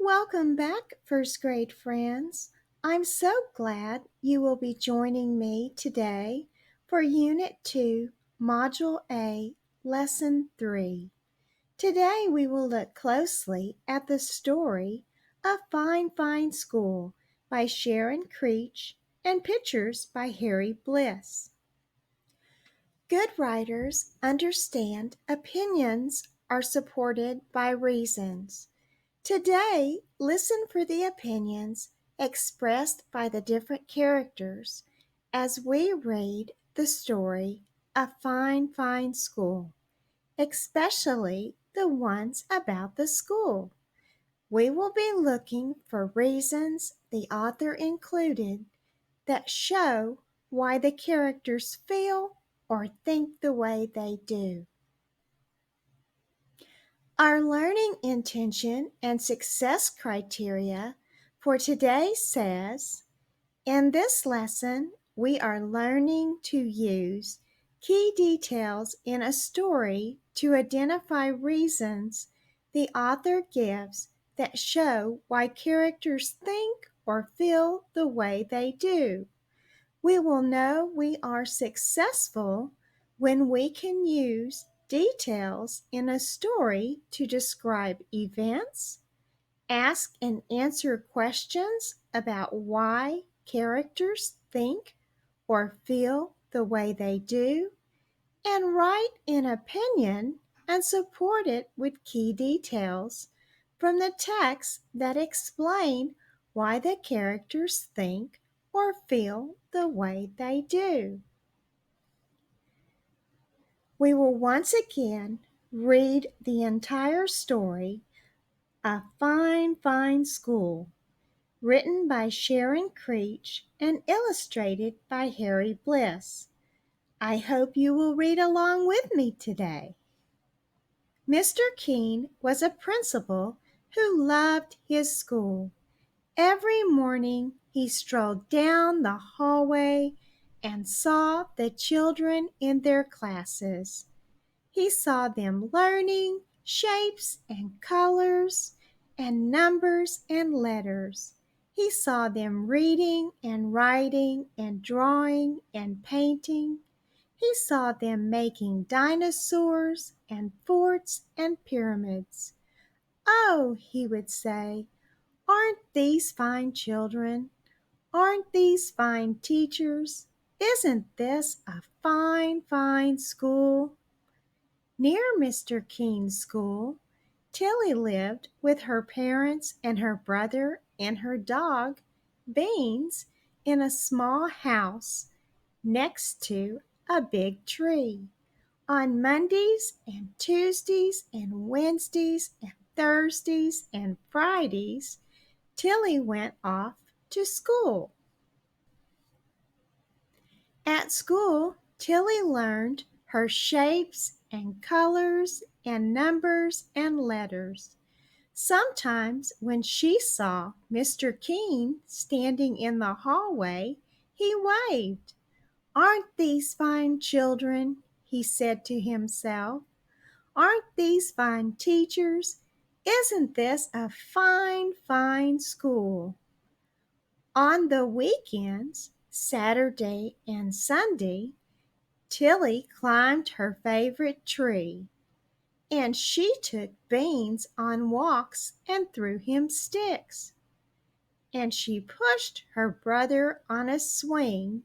Welcome back, first grade friends. I'm so glad you will be joining me today for Unit 2, Module A, Lesson 3. Today we will look closely at the story of Fine Fine School by Sharon Creech and pictures by Harry Bliss. Good writers understand opinions are supported by reasons. Today, listen for the opinions expressed by the different characters as we read the story A Fine, Fine School, especially the ones about the school. We will be looking for reasons the author included that show why the characters feel or think the way they do. Our learning intention and success criteria for today says, in this lesson, we are learning to use key details in a story to identify reasons the author gives that show why characters think or feel the way they do. We will know we are successful when we can use details in a story to describe events, ask and answer questions about why characters think or feel the way they do, and write an opinion and support it with key details from the text that explain why the characters think or feel the way they do. We will once again read the entire story, A Fine, Fine School, written by Sharon Creech and illustrated by Harry Bliss. I hope you will read along with me today. Mr. Keene was a principal who loved his school. Every morning he strolled down the hallway and saw the children in their classes. He saw them learning shapes and colors and numbers and letters. He saw them reading and writing and drawing and painting. He saw them making dinosaurs and forts and pyramids. "Oh," he would say, "aren't these fine children? Aren't these fine teachers? Isn't this a fine, fine school?" Near Mr. Keene's school, Tilly lived with her parents and her brother and her dog, Beans, in a small house next to a big tree. On Mondays and Tuesdays and Wednesdays and Thursdays and Fridays, Tilly went off to school. At school, Tilly learned her shapes and colors and numbers and letters. Sometimes when she saw Mr. Keene standing in the hallway, he waved. "Aren't these fine children?" he said to himself. "Aren't these fine teachers? Isn't this a fine, fine school?" On the weekends, Saturday and Sunday, Tilly climbed her favorite tree, and she took Beans on walks and threw him sticks. And she pushed her brother on a swing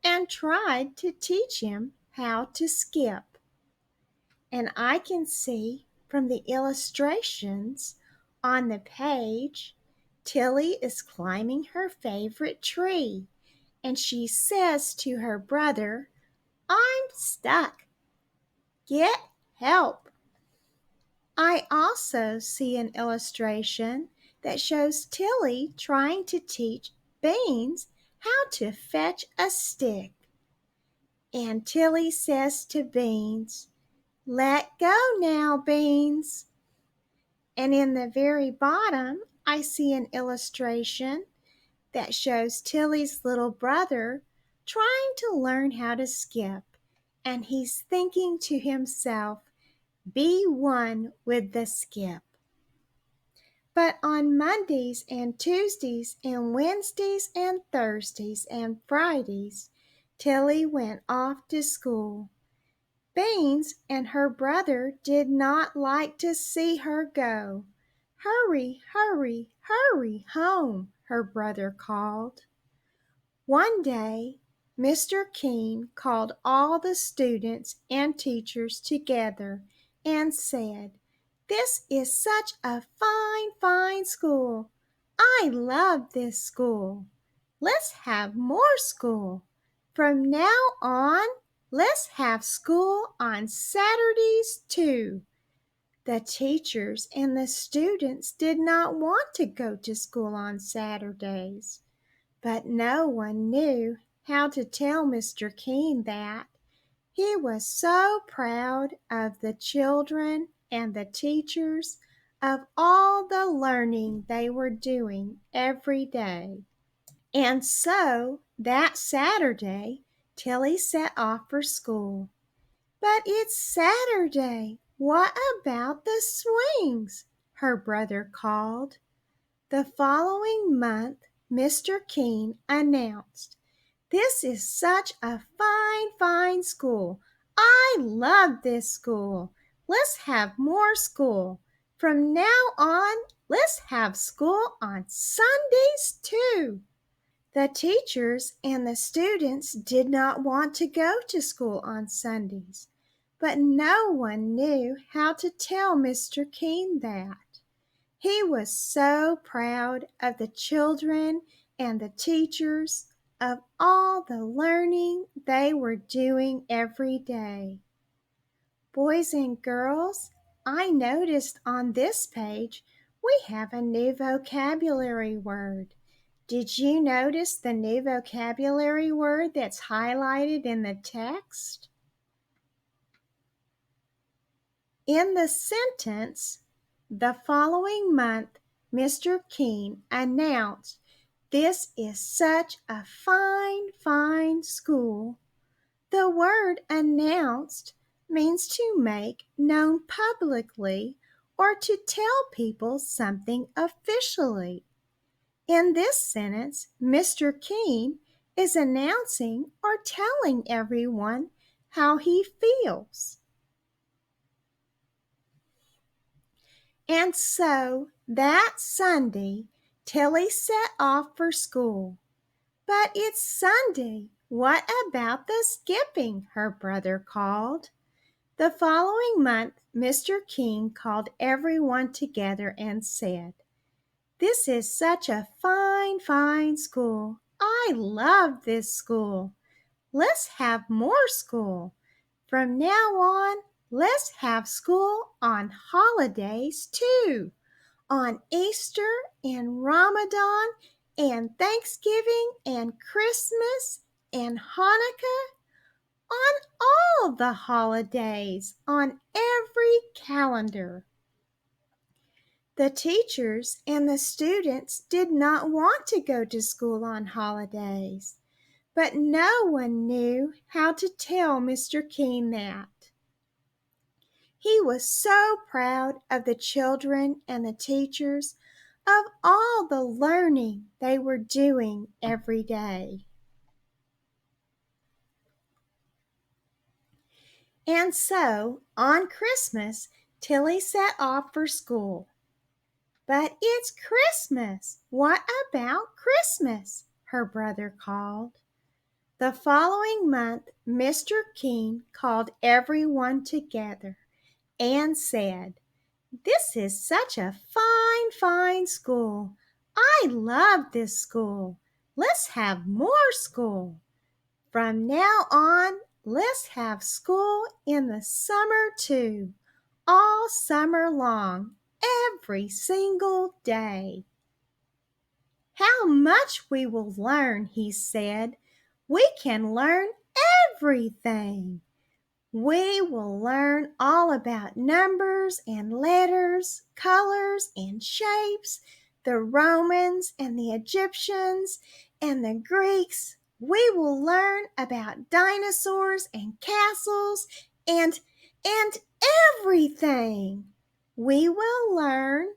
and tried to teach him how to skip. And I can see from the illustrations on the page, Tilly is climbing her favorite tree, and she says to her brother, "I'm stuck. Get help." I also see an illustration that shows Tilly trying to teach Beans how to fetch a stick. And Tilly says to Beans, "Let go now, Beans." And in the very bottom, I see an illustration that shows Tilly's little brother trying to learn how to skip. And he's thinking to himself, "Be one with the skip." But on Mondays and Tuesdays and Wednesdays and Thursdays and Fridays, Tilly went off to school. Beans and her brother did not like to see her go. Hurry, hurry, hurry home, her brother called. One day, Mr. Keene called all the students and teachers together and said, "This is such a fine, fine school. I love this school. Let's have more school. From now on, let's have school on Saturdays too." The teachers and the students did not want to go to school on Saturdays. But no one knew how to tell Mr. Keene that. He was so proud of the children and the teachers, of all the learning they were doing every day. And so that Saturday, Tilly set off for school. "But it's Saturday. What about the swings?" her brother called. The following month, Mr. Keene announced, "This is such a fine, fine school. I love this school. Let's have more school. From now on, let's have school on Sundays too." The teachers and the students did not want to go to school on Sundays, but no one knew how to tell Mr. Keene that. He was so proud of the children and the teachers, of all the learning they were doing every day. Boys and girls, I noticed on this page we have a new vocabulary word. Did you notice the new vocabulary word that's highlighted in the text? In the sentence, "The following month, Mr. Keene announced, 'This is such a fine, fine school,'" the word "announced" means to make known publicly or to tell people something officially. In this sentence, Mr. Keene is announcing or telling everyone how he feels. And so that Sunday, Tilly set off for school. "But it's Sunday. What about the skipping?" her brother called. The following month, Mr. Keene called everyone together and said, "This is such a fine, fine school. I love this school. Let's have more school. From now on, let's have school on holidays too. On Easter and Ramadan and Thanksgiving and Christmas and Hanukkah, on all the holidays, on every calendar." The teachers and the students did not want to go to school on holidays, but no one knew how to tell Mr. Keene that. He was so proud of the children and the teachers, of all the learning they were doing every day. And so, on Christmas, Tilly set off for school. "But it's Christmas. What about Christmas?" her brother called. The following month, Mr. Keene called everyone together and said, "This is such a fine, fine school. I love this school. Let's have more school. From now on, let's have school in the summer too, all summer long, every single day." "How much we will learn," he said. "We can learn everything. We will learn all about numbers and letters, colors and shapes, the Romans and the Egyptians and the Greeks. We will learn about dinosaurs and castles and everything. We will learn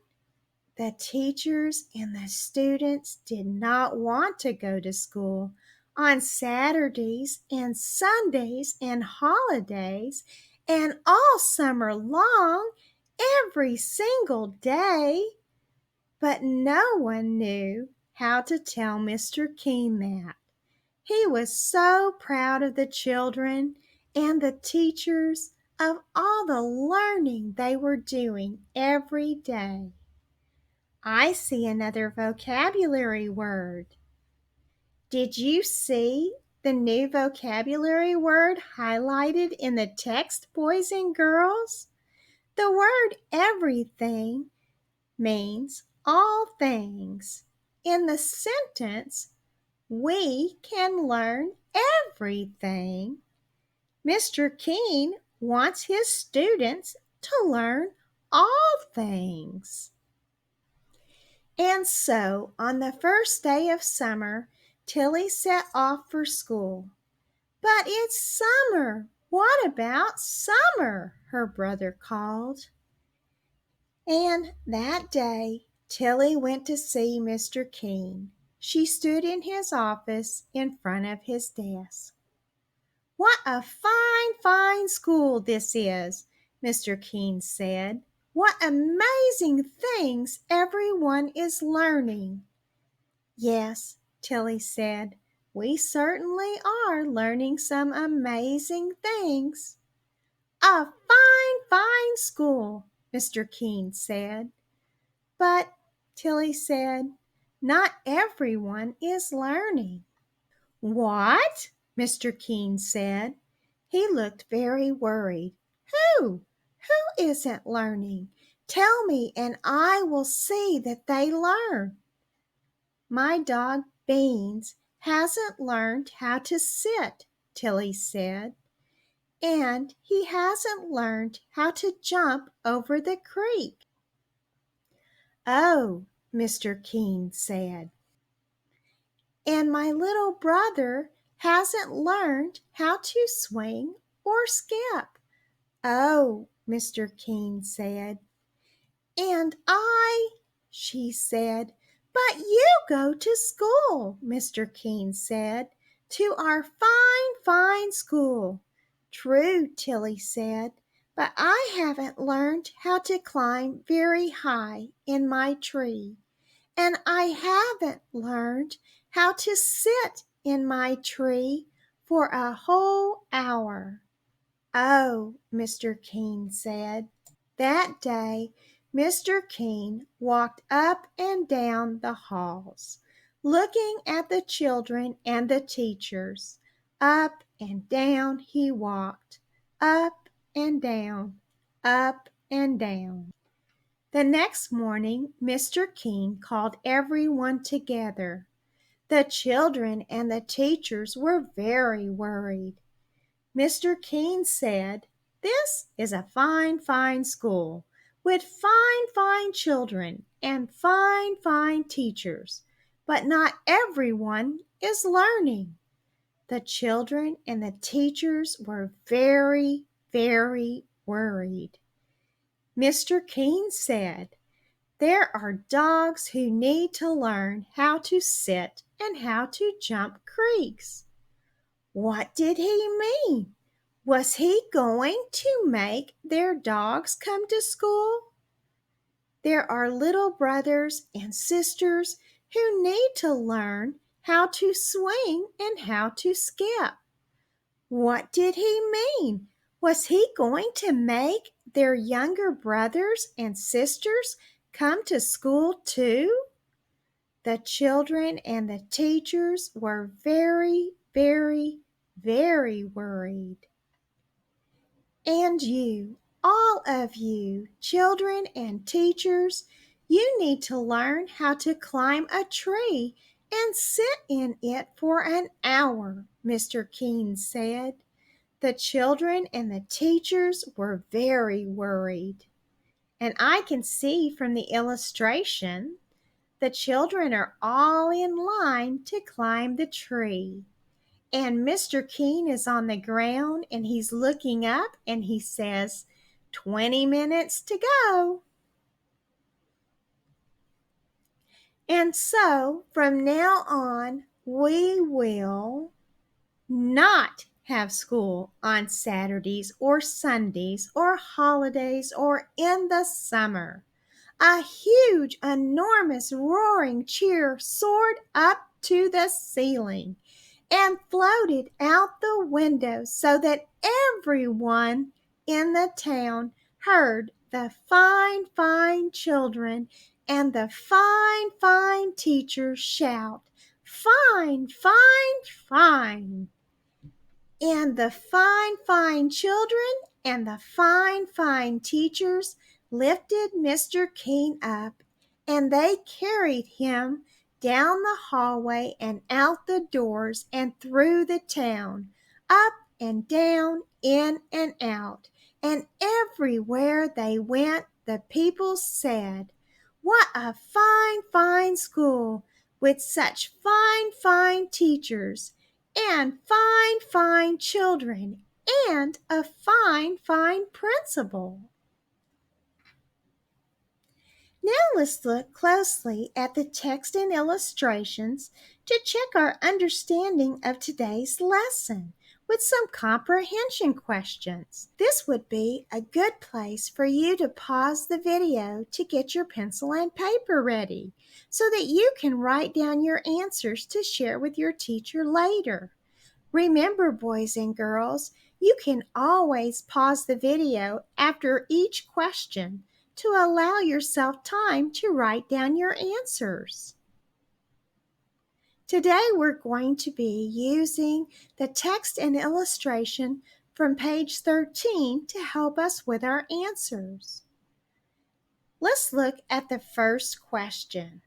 The teachers and the students did not want to go to school on Saturdays and Sundays and holidays and all summer long, every single day. But no one knew how to tell Mr. Keene that. He was so proud of the children and the teachers of all the learning they were doing every day. I see another vocabulary word. Did you see the new vocabulary word highlighted in the text, boys and girls? The word everything means all things. In the sentence, we can learn everything. Mr. Keene wants his students to learn all things. And so, on the first day of summer, Tilly set off for school. But it's summer. What about summer? Her brother called. And that day, Tilly went to see Mr. Keene. She stood in his office in front of his desk. What a fine, fine school this is, Mr. Keene said. What amazing things everyone is learning. Yes, Tilly said, we certainly are learning some amazing things. A fine, fine school, Mr. Keene said. But, Tilly said, not everyone is learning. What? Mr. Keene said. He looked very worried. Who? Who isn't learning? Tell me, and I will see that they learn. My dog Beans hasn't learned how to sit, Tilly said, and he hasn't learned how to jump over the creek. Oh, Mr. Keene said. And my little brother hasn't learned how to swing or skip. Oh, Mr. Keene said. And she said. But you go to school, Mr. Keene said, to our fine, fine school. True, Tilly said, but I haven't learned how to climb very high in my tree, and I haven't learned how to sit in my tree for a whole hour. Oh, Mr. Keene said. That day, Mr. Keene walked up and down the halls, looking at the children and the teachers. Up and down he walked, up and down, up and down. The next morning, Mr. Keene called everyone together. The children and the teachers were very worried. Mr. Keene said, "This is a fine, fine school, with fine, fine children and fine, fine teachers, but not everyone is learning." The children and the teachers were very, very worried. Mr. Keene said, "There are dogs who need to learn how to sit and how to jump creeks." What did he mean? Was he going to make their dogs come to school? There are little brothers and sisters who need to learn how to swing and how to skip. What did he mean? Was he going to make their younger brothers and sisters come to school too? The children and the teachers were very, very, very worried. And you, all of you, children and teachers, you need to learn how to climb a tree and sit in it for an hour, Mr. Keene said. The children and the teachers were very worried. And I can see from the illustration, the children are all in line to climb the tree. And Mr. Keene is on the ground and he's looking up and he says, 20 minutes to go. And so from now on, we will not have school on Saturdays or Sundays or holidays or in the summer. A huge, enormous, roaring cheer soared up to the ceiling and floated out the window so that everyone in the town heard the fine, fine children and the fine, fine teachers shout, "Fine, fine, fine!" And the fine, fine children and the fine, fine teachers lifted Mr. King up, and they carried him down the hallway and out the doors and through the town, up and down, in and out. And everywhere they went, the people said, "What a fine, fine school, with such fine, fine teachers! And fine, fine children, and a fine, fine principal." Now let's look closely at the text and illustrations to check our understanding of today's lesson with some comprehension questions. This would be a good place for you to pause the video to get your pencil and paper ready so that you can write down your answers to share with your teacher later. Remember, boys and girls, you can always pause the video after each question to allow yourself time to write down your answers. Today we're going to be using the text and illustration from page 13 to help us with our answers. Let's look at the first question.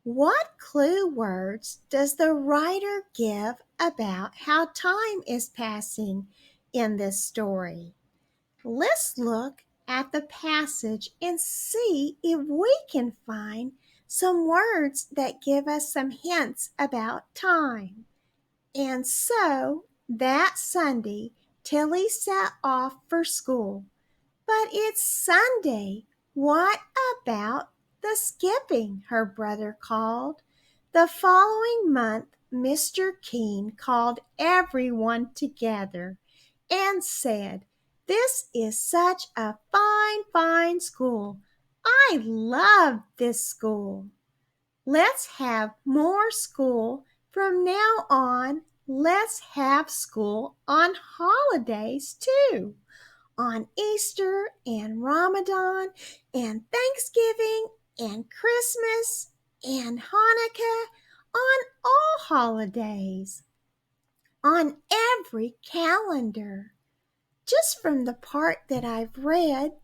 What clue words does the writer give about how time is passing in this story? Let's look at the passage and see if we can find some words that give us some hints about time. And so that Sunday, Tilly set off for school. But it's Sunday. What about the skipping? Her brother called. The following month, Mr. King called everyone together and said, "This is such a fine, fine school. I love this school. Let's have more school from now on. Let's have school on holidays too. On Easter and Ramadan and Thanksgiving and Christmas and Hanukkah, on all holidays, on every calendar." Just from the part that I've read,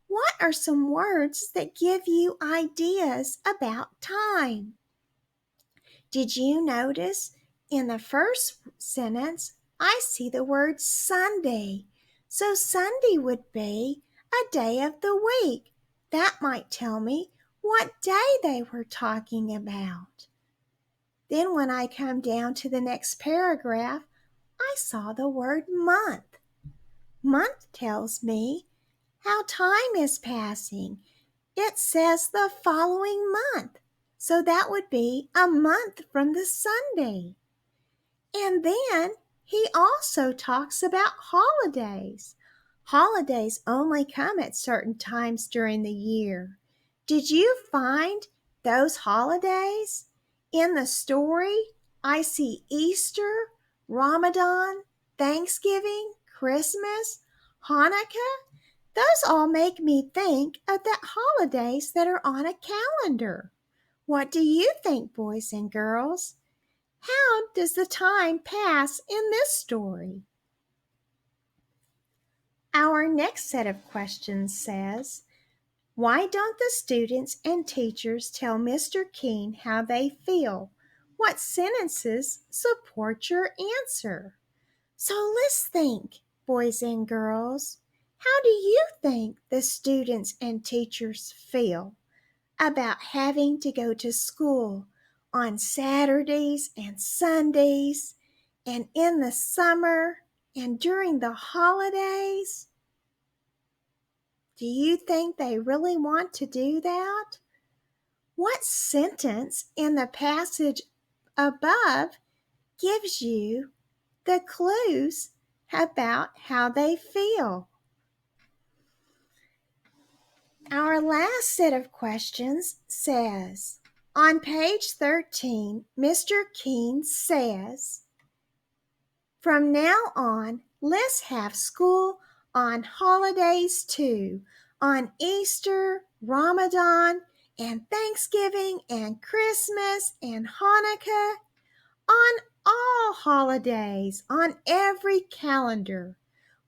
what are some words that give you ideas about time? Did you notice in the first sentence, I see the word Sunday. So Sunday would be a day of the week. That might tell me what day they were talking about. Then when I come down to the next paragraph, I saw the word month. Month tells me how time is passing. It says the following month. So that would be a month from the Sunday. And then he also talks about holidays. Holidays only come at certain times during the year. Did you find those holidays? In the story, I see Easter, Ramadan, Thanksgiving, Christmas, Hanukkah. Those all make me think of the holidays that are on a calendar. What do you think, boys and girls? How does the time pass in this story? Our next set of questions says, why don't the students and teachers tell Mr. King how they feel? What sentences support your answer? So let's think, boys and girls. How do you think the students and teachers feel about having to go to school on Saturdays and Sundays and in the summer and during the holidays? Do you think they really want to do that? What sentence in the passage above gives you the clues about how they feel? Our last set of questions says, on page 13, Mr. Keene says, from now on, let's have school on holidays too, on Easter, Ramadan, and Thanksgiving, and Christmas, and Hanukkah, on all holidays, on every calendar.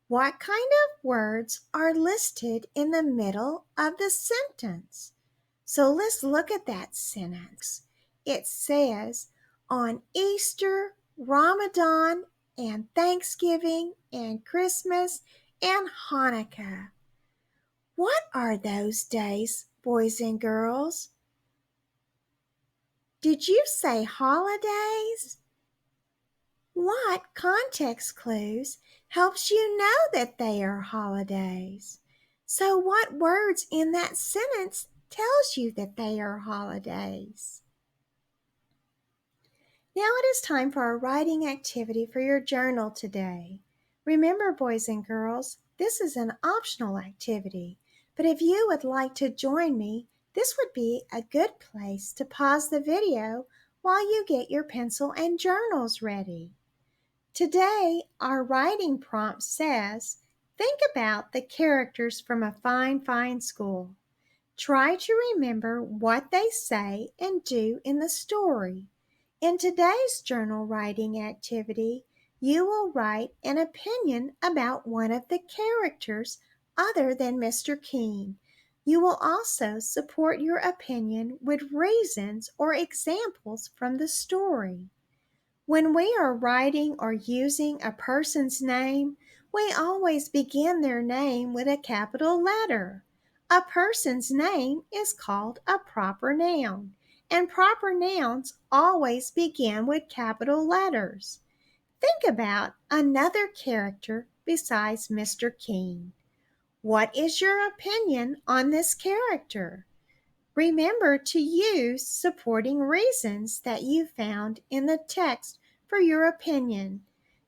What kind of words are listed in the middle of the sentence? So let's look at that sentence. It says, on Easter, Ramadan, and Thanksgiving, and Christmas, and Hanukkah. What are those days, boys and girls? Did you say holidays? What context clues helps you know that they are holidays? So what words in that sentence tells you that they are holidays? Now it is time for our writing activity for your journal today. Remember, boys and girls, this is an optional activity, but if you would like to join me, this would be a good place to pause the video while you get your pencil and journals ready. Today, our writing prompt says, think about the characters from A Fine, Fine School. Try to remember what they say and do in the story. In today's journal writing activity, you will write an opinion about one of the characters other than Mr. Keene. You will also support your opinion with reasons or examples from the story. When we are writing or using a person's name, we always begin their name with a capital letter. A person's name is called a proper noun, and proper nouns always begin with capital letters. Think about another character besides Mr. Keene. What is your opinion on this character? Remember to use supporting reasons that you found in the text for your opinion.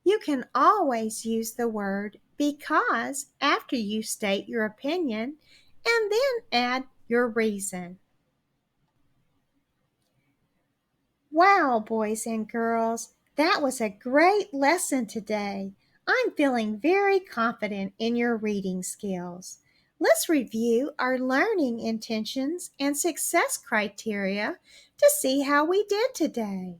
You can always use the word because after you state your opinion and then add your reason. Wow, boys and girls, that was a great lesson today. I'm feeling very confident in your reading skills. Let's review our learning intentions and success criteria to see how we did today.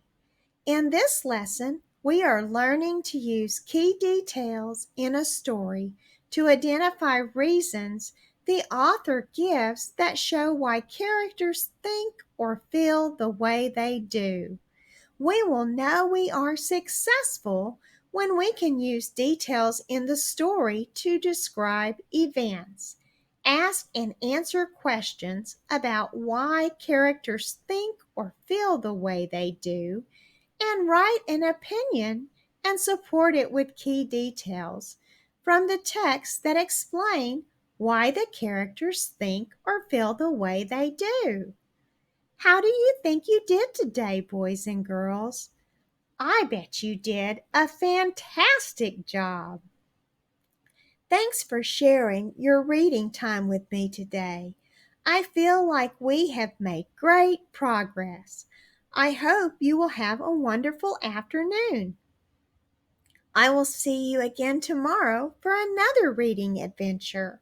In this lesson, we are learning to use key details in a story to identify reasons the author gives that show why characters think or feel the way they do. We will know we are successful when we can use details in the story to describe events. Ask and answer questions about why characters think or feel the way they do, and write an opinion and support it with key details from the text that explain why the characters think or feel the way they do. How do you think you did today, boys and girls? I bet you did a fantastic job. Thanks for sharing your reading time with me today. I feel like we have made great progress. I hope you will have a wonderful afternoon. I will see you again tomorrow for another reading adventure.